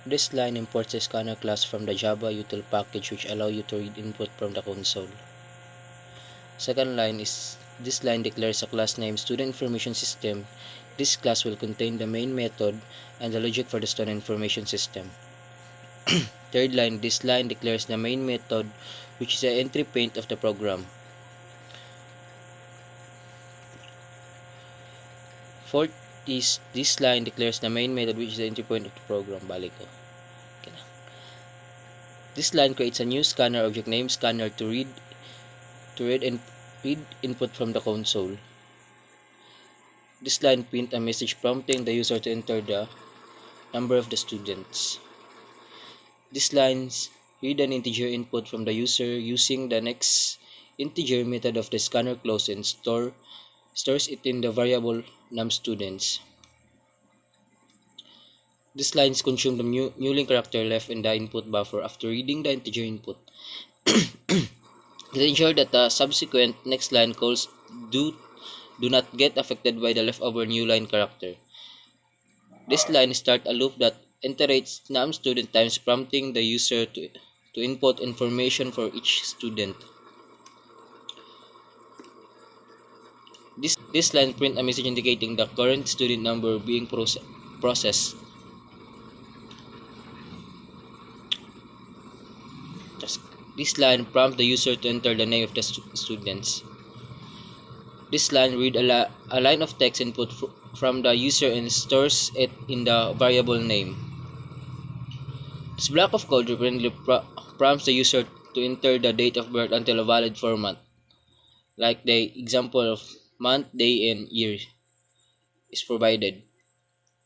This line imports the scanner class from the Java util package which allow you to read input from the console. Second line is this line declares a class named Student Information System. This class will contain the main method and the logic for the student information system. Third line, this line declares the main method which is the entry point of the program. Fourth is this line declares the main method which is the entry point of the program. Balik ko. Okay na. This line creates a new scanner object named scanner to read input from the console. This line print a message prompting the user to enter the number of the students. These lines read an integer input from the user using the next integer method of the scanner clause and stores it in the variable num students. These lines consume the Newlin character left in the input buffer after reading the integer input. To ensure that the subsequent next line calls do not get affected by the leftover new line character. This line starts a loop that iterates num student times, prompting the user to input information for each student. This line print a message indicating the current student number being processed. This line prompts the user to enter the name of the students. This line reads a line of text input from the user and stores it in the variable name. This block of code repeatedly prompts the user to enter the date of birth until a valid format, like the example of month, day, and year is provided.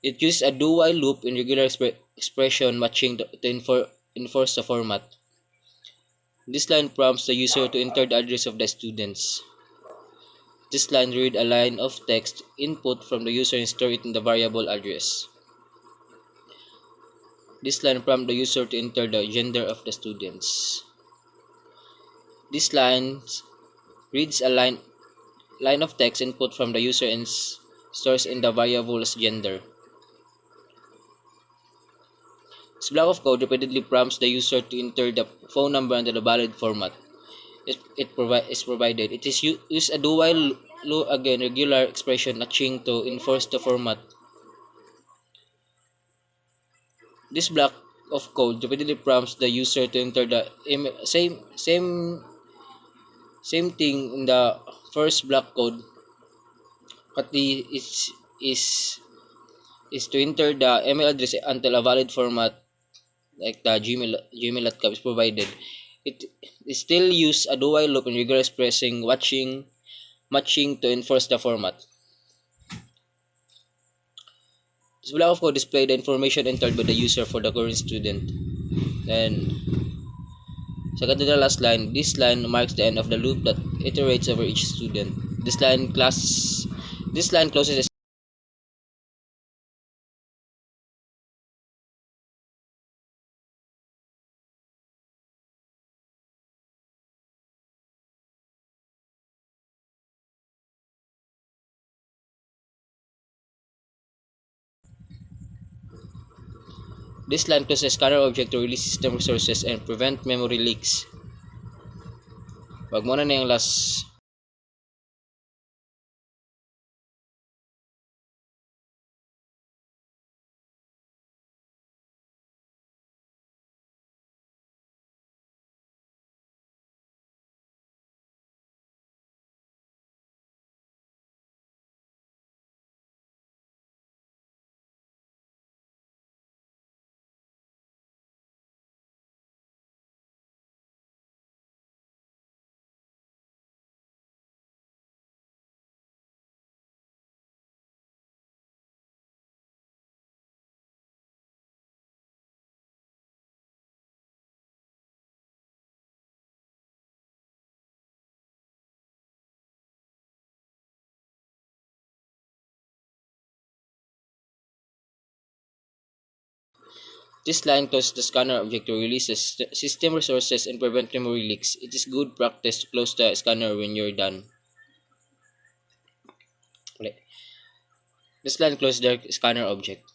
It uses a do-while loop in regular expression matching to enforce the format. This line prompts the user to enter the address of the students. This line reads a line of text input from the user and store it in the variable address. This line prompts the user to enter the gender of the students. This line reads a line of text input from the user and stores in the variable as gender. This block of code repeatedly prompts the user to enter the phone number under the valid format. Is provided. It is use a do-while loop again regular expression matching to enforce the format. This block of code repeatedly prompts the user to enter the same thing in the first block code, but is to enter the email address until a valid format like the gmail.com is provided. It still use a do-while loop in regular expressing matching to enforce the format. This block of code display the information entered by the user for the current student. Then, second to the last line, this line marks the end of the loop that iterates over each student. This line closes. This line closes scanner object to release system resources and prevent memory leaks. Wag mo na yung last. This line closes the scanner object to release the system resources and prevent memory leaks. It is good practice to close the scanner when you're done. Okay. This line closes the scanner object.